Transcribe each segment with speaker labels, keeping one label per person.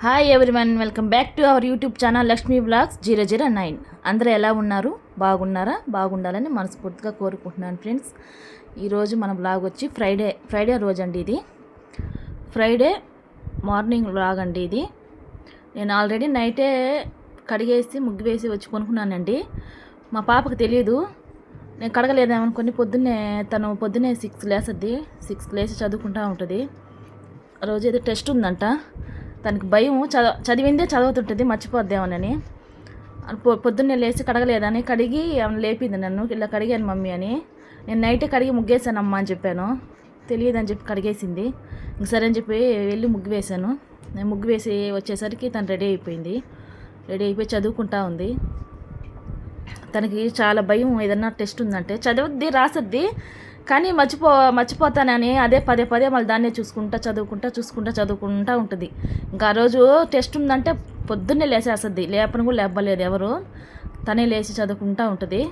Speaker 1: Hi everyone, welcome back to our YouTube channel Lakshmi vlogs 009. అందరూ ఎలా ఉన్నారు? బాగున్నారా? బాగుండాలని మనస్ఫూర్తిగా కోరుకుంటున్నాను ఫ్రెండ్స్. ఈరోజు మన వ్లాగ్ వచ్చి ఫ్రైడే రోజు అండి. ఇది ఫ్రైడే మార్నింగ్ వ్లాగ్ అండి. ఇది నేను ఆల్రెడీ నైటే కడిగేసి ముగ్గు వేసి వచ్చి కొనుక్కున్నానండి. మా పాపకు తెలియదు, నేను కడగలేదేమనుకొని పొద్దున్నే 6 లేస్తుంది. 6 లేసి చదువుకుంటూ ఉంటుంది. రోజు ఏదో టెస్ట్ ఉందంట. తనకి భయం, చదివిందే చదువుతుంటుంది, మర్చిపోద్దేమోనని. పొద్దున్నే లేచి కడగలేదని కడిగి ఆమె లేపింది నన్ను. ఇలా కడిగాను మమ్మీ అని. నేను నైటే కడిగి ముగ్గేసానమ్మా అని చెప్పాను. తెలియదని చెప్పి కడిగేసింది. ఇంక సరే అని చెప్పి వెళ్ళి ముగ్గు వేశాను. నేను ముగ్గు వేసి వచ్చేసరికి తను రెడీ అయిపోయి చదువుకుంటా ఉంది. తనకి చాలా భయం, ఏదన్నా టెస్ట్ ఉందంటే చదువుద్ది, రాసద్ది, కానీ మర్చిపోతానని అదే పదే మళ్ళీ దాన్నే చదువుకుంటా ఉంటుంది. ఇంకా ఆ రోజు టెస్ట్ ఉందంటే పొద్దున్నే లేసేస్తుంది. లేపను కూడా లేపలేదు ఎవరు, తనే లేచి చదువుకుంటూ ఉంటుంది.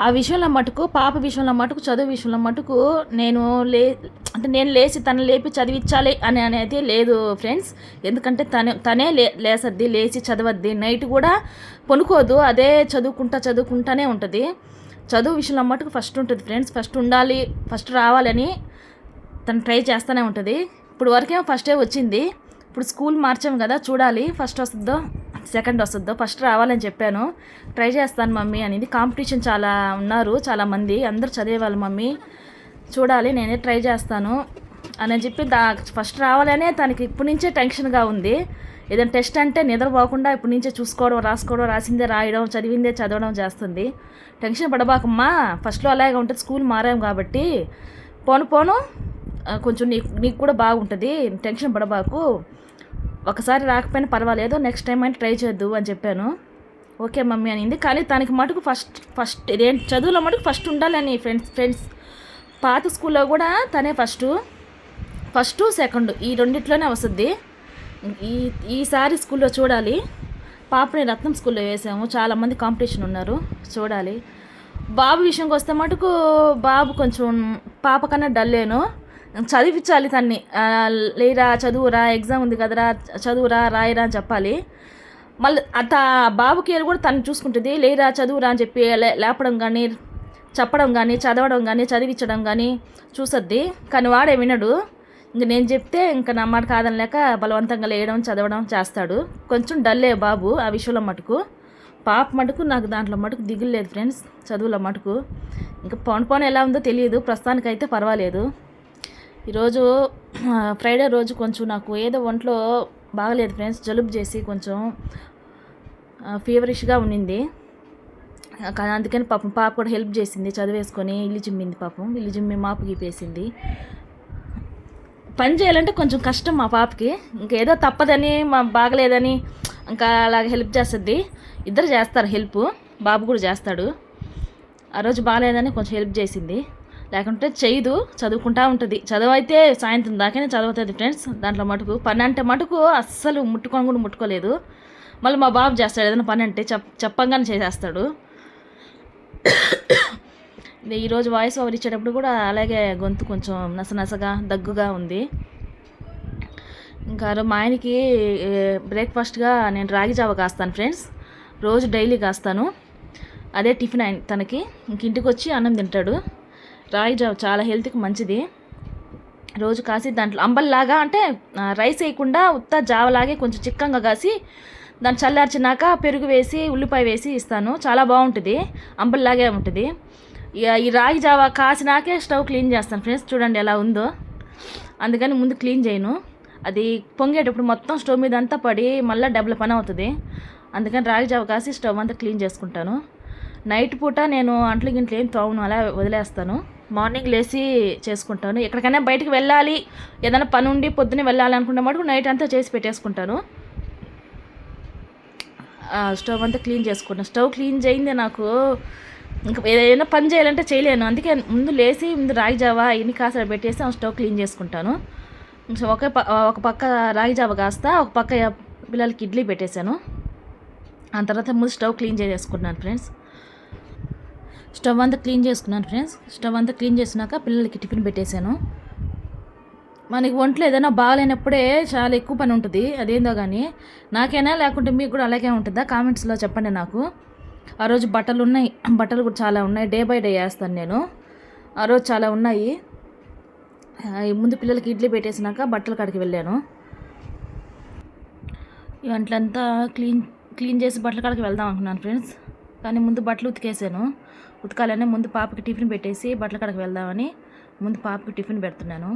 Speaker 1: ఆ విషయంలో మటుకు, పాప విషయంలో మటుకు, చదువు విషయంలో మటుకు నేను లేచి తను లేపి చదివించాలి అనేది లేదు ఫ్రెండ్స్. ఎందుకంటే తనే లేసద్ది, లేచి చదవద్ది. నైట్ కూడా పనుకోదు, అదే చదువుకుంటానే ఉంటుంది. చదువు విషయంలో మటుకు ఫస్ట్ ఉంటుంది ఫ్రెండ్స్. ఫస్ట్ రావాలని తను ట్రై చేస్తూనే ఉంటుంది. ఇప్పుడు వరకేమో ఫస్టే వచ్చింది. ఇప్పుడు స్కూల్ మార్చాము కదా, చూడాలి ఫస్ట్ వస్తుందో సెకండ్ వస్తుందో. ఫస్ట్ రావాలని చెప్పాను. ట్రై చేస్తాను మమ్మీ అనేది. కాంపిటీషన్ చాలా ఉన్నారు, చాలామంది, అందరూ చదివేవాళ్ళు మమ్మీ. చూడాలి, నేనే ట్రై చేస్తాను అని చెప్పి ఫస్ట్ రావాలనే తనకి ఇప్పటి నుంచే టెన్షన్గా ఉంది. ఏదైనా టెస్ట్ అంటే నిద్రపోకుండా ఇప్పటి నుంచే చూసుకోవడం, రాసిందే రాయడం, చదివిందే చదవడం చేస్తుంది. టెన్షన్ పడబాకమ్మా, ఫస్ట్లో అలాగే ఉంటుంది, స్కూల్ మారాం కాబట్టి. పోను కొంచెం నీకు కూడా బాగుంటుంది, టెన్షన్ పడబాకు, ఒకసారి రాకపోయినా పర్వాలేదు, నెక్స్ట్ టైం అయినా ట్రై చేద్దు అని చెప్పాను. ఓకే మమ్మీ అనింది. కానీ తనకి మటుకు ఫస్ట్ ఇదేంటి చదువులో మటుకు ఫస్ట్ ఉండాలని ఫ్రెండ్స్. పాత స్కూల్లో కూడా తనే ఫస్ట్ సెకండ్ ఈ రెండిట్లోనే వస్తుంది. ఈసారి స్కూల్లో చూడాలి. పాపని రత్నం స్కూల్లో వేసాము, చాలామంది కాంపిటీషన్ ఉన్నారు, చూడాలి. బాబు విషయంకి వస్తే మటుకు బాబు కొంచెం పాప కన్నా డల్లేను. చదివించాలి తన్ని. లేరా, చదువురా, ఎగ్జామ్ ఉంది కదరా, చదువురా, రాయరా అని చెప్పాలి. మళ్ళీ బాబు కేర్ కూడా తను చూసుకుంటుంది. లేరా, చదువురా అని చెప్పి లేపడం కానీ, చెప్పడం కానీ, చదవడం కానీ, చదివించడం కానీ చూసద్ది. కానీ వాడే వినడు. ఇంక నేను చెప్తే ఇంకా నా మాట కాదనలేక బలవంతంగా లేయడం, చదవడం చేస్తాడు. కొంచెం డల్లే బాబు ఆ విషయంలో మటుకు. పాప మటుకు నాకు దాంట్లో మటుకు దిగులు లేదు ఫ్రెండ్స్, చదువులో మటుకు. ఇంకా పోను ఎలా ఉందో తెలియదు, ప్రస్తుతానికైతే పర్వాలేదు. ఈరోజు ఫ్రైడే రోజు కొంచెం నాకు ఏదో ఒంట్లో బాగలేదు ఫ్రెండ్స్. జలుబు చేసి కొంచెం ఫీవరిష్గా ఉండింది. అందుకని పాప కూడా హెల్ప్ చేసింది, చదివేసుకొని ఇల్లు జిమ్మింది. ఇల్లు జిమ్మి మాపు గీపేసింది. పని చేయాలంటే కొంచెం కష్టం మా పాపకి. ఇంకేదో తప్పదని, బాగలేదని ఇంకా అలాగే హెల్ప్ చేస్తుంది. ఇద్దరు చేస్తారు హెల్ప్, బాబు కూడా చేస్తాడు. ఆ రోజు బాగలేదని కొంచెం హెల్ప్ చేసింది, లేకుంటే చేయదు, చదువుకుంటా ఉంటుంది. చదువు అయితే సాయంత్రం దాకానే చదువుతుంది ఫ్రెండ్స్. దాంట్లో మటుకు పని అంటే మటుకు అస్సలు ముట్టుకోలేదు. మళ్ళీ మా బాబు చేస్తాడు ఏదైనా పని అంటే చెప్పంగానే చేసేస్తాడు. ఈరోజు వాయిస్ ఓవర్ ఇచ్చేటప్పుడు కూడా అలాగే గొంతు కొంచెం నసనసగా, దగ్గుగా ఉంది. ఇంకా మా ఆయనకి బ్రేక్ఫాస్ట్గా నేను రాగి జావ కాస్తాను ఫ్రెండ్స్. రోజు డైలీ కాస్తాను, అదే టిఫిన్ తనకి. ఇంటికి వచ్చి అన్నం తింటాడు. రాగి జావ చాలా హెల్త్కి మంచిది. రోజు కాసి దాంట్లో అంబల్లాగా, అంటే రైస్ వేయకుండా ఉత్త జావలాగే కొంచెం చిక్కంగా కాసి దాన్ని చల్లార్చినాక పెరుగు వేసి, ఉల్లిపాయ వేసి ఇస్తాను. చాలా బాగుంటుంది, అంబల్లాగే ఉంటుంది. ఈ రాగి జావ కాసినాకే స్టవ్ క్లీన్ చేస్తాను ఫ్రెండ్స్. చూడండి ఎలా ఉందో. అందుకని ముందు క్లీన్ చేయను, అది పొంగేటప్పుడు మొత్తం స్టవ్ మీద అంతా పడి మళ్ళీ డబ్బుల పని అవుతుంది. అందుకని రాగి జావ కాసి స్టవ్ అంతా క్లీన్ చేసుకుంటాను. నైట్ పూట నేను అంట్లు గింట్లు ఏం తోమను, అలా వదిలేస్తాను. మార్నింగ్ లేచి చేసుకుంటాను. ఎక్కడికైనా బయటికి వెళ్ళాలి, ఏదైనా పని ఉండి పొద్దున్నే వెళ్ళాలి అనుకున్న మటుకు నైట్ అంతా చేసి పెట్టేసుకుంటాను. స్టవ్ అంతా క్లీన్ చేసుకుంటాను. స్టవ్ క్లీన్ చేయిందే నాకు ఇంకా ఏదైనా పని చేయాలంటే చేయలేను. అందుకే ముందు రాగి జావ ఇన్ని కాసలు పెట్టేసి స్టవ్ క్లీన్ చేసుకుంటాను. ఒక పక్క రాగి జావ కాస్తా, ఒక పక్క పిల్లలకి ఇడ్లీ పెట్టేశాను. ఆ తర్వాత ముందు స్టవ్ క్లీన్ చేసుకున్నాను ఫ్రెండ్స్. స్టవ్ అంతా క్లీన్ చేసుకున్నాక పిల్లలకి టిఫిన్ పెట్టేశాను. మనకి ఒంట్లో ఏదైనా బాగాలేనప్పుడే చాలా ఎక్కువ పని ఉంటుంది, అదేందో కానీ. నాకైనా లేకుంటే మీకు కూడా అలాగే ఉంటుందా? కామెంట్స్లో చెప్పండి నాకు. ఆ రోజు బట్టలు ఉన్నాయి, బట్టలు కూడా చాలా ఉన్నాయి. డే బై డే వేస్తాను నేను. ఆ రోజు చాలా ఉన్నాయి. ముందు పిల్లలకి ఇడ్లీ పెట్టేసినాక బట్టల కాడికి వెళ్ళాను. ఇవంట్లంతా క్లీన్ చేసి బట్టల కాడికి వెళ్దాం అనుకున్నాను ఫ్రెండ్స్. కానీ ముందు బట్టలు ఉతికేసాను. ఉతకాలనే ముందు పాపకి టిఫిన్ పెట్టేసి బట్టల కాడికి వెళ్దామని ముందు పాపకి టిఫిన్ పెడుతున్నాను.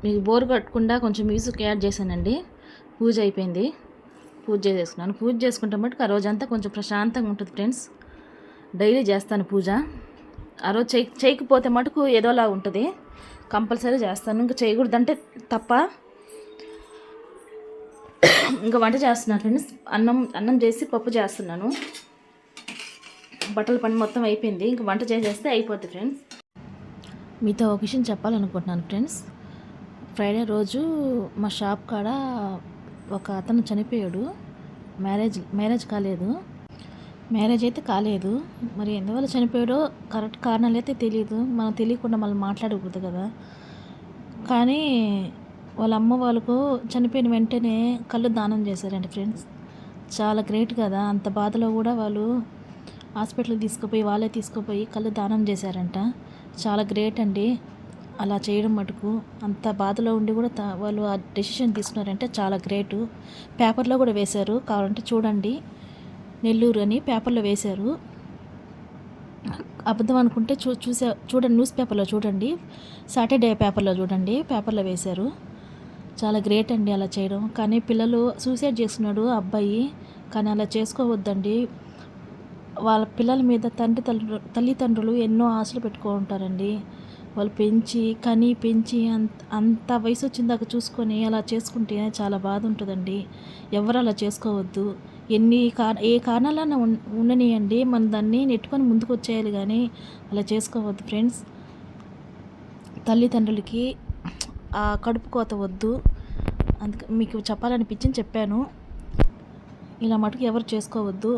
Speaker 1: మీకు బోర్ కట్టకుండా కొంచెం మ్యూజిక్ యాడ్ చేశానండి. పూజ అయిపోయింది, పూజ చేసేసుకున్నాను. పూజ చేసుకుంటే మటుకు ఆ రోజంతా కొంచెం ప్రశాంతంగా ఉంటుంది ఫ్రెండ్స్. డైలీ చేస్తాను పూజ. ఆ రోజు చేయకపోతే మటుకు ఏదోలా ఉంటుంది. కంపల్సరీ చేస్తాను. ఇంకా చేయకూడదంటే తప్ప. ఇంకా వంట చేస్తున్నాను ఫ్రెండ్స్. అన్నం చేసి పప్పు చేస్తున్నాను. బట్టల పని మొత్తం అయిపోయింది. ఇంకా వంట చేసేస్తే అయిపోద్ది ఫ్రెండ్స్. మీతో ఒక విషయం చెప్పాలనుకుంటున్నాను ఫ్రెండ్స్. ఫ్రైడే రోజు మా షాప్ కాడ ఒక అతను చనిపోయాడు. మ్యారేజ్ కాలేదు. మ్యారేజ్ అయితే కాలేదు. మరి ఎందువల్ల చనిపోయాడో కరెక్ట్ కారణాలు అయితే తెలియదు. మనం తెలియకుండా మళ్ళీ మాట్లాడకూడదు కదా. కానీ వాళ్ళ అమ్మ వాళ్ళకు చనిపోయిన వెంటనే కళ్ళు దానం చేశారండి ఫ్రెండ్స్. చాలా గ్రేట్ కదా. అంత బాధలో కూడా వాళ్ళు హాస్పిటల్కి తీసుకుపోయి వాళ్ళే తీసుకుపోయి కళ్ళు దానం చేశారంట. చాలా గ్రేట్ అండి అలా చేయడం మటుకు. అంత బాధలో ఉండి కూడా వాళ్ళు ఆ డెసిషన్ తీసుకున్నారంటే చాలా గ్రేటు. పేపర్లో కూడా వేశారు, కావాలంటే చూడండి. నెల్లూరు అని పేపర్లో వేశారు. అబద్ధం అనుకుంటే చూడండి, న్యూస్ పేపర్లో చూడండి, సాటర్డే పేపర్లో చూడండి, పేపర్లో వేశారు. చాలా గ్రేట్ అండి అలా చేయడం. కానీ పిల్లలు సూసైడ్ చేస్తున్నాడు అబ్బాయి. కానీ అలా చేసుకోవద్దండి. వాళ్ళ పిల్లల మీద తల్లిదండ్రులు ఎన్నో ఆశలు పెట్టుకుంటారండి. వాళ్ళు పెంచి అంత వయసు వచ్చిందాక చూసుకొని అలా చేసుకుంటే చాలా బాధ ఉంటుందండి. ఎవరు అలా చేసుకోవద్దు. ఏ కారణాలన్నా ఉండనియండి, మనం దాన్ని నెట్టుకొని ముందుకు వచ్చేయాలి, కానీ అలా చేసుకోవద్దు ఫ్రెండ్స్. తల్లిదండ్రులకి ఆ కడుపు కోత వద్దు. అందుకే మీకు చెప్పాలనిపించింది చెప్పాను. ఇలా మటుకు ఎవరు చేసుకోవద్దు.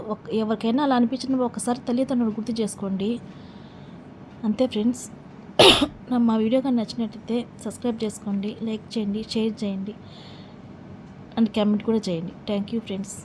Speaker 1: ఎవరికైనా అలా అనిపించినప్పుడు ఒకసారి తల్లిదండ్రులు గుర్తు చేసుకోండి. అంతే ఫ్రెండ్స్. మా వీడియో కానీ నచ్చినట్టయితే సబ్స్క్రైబ్ చేసుకోండి, లైక్ చేయండి, షేర్ చేయండి అండ్ కామెంట్ కూడా చేయండి. Thank you friends.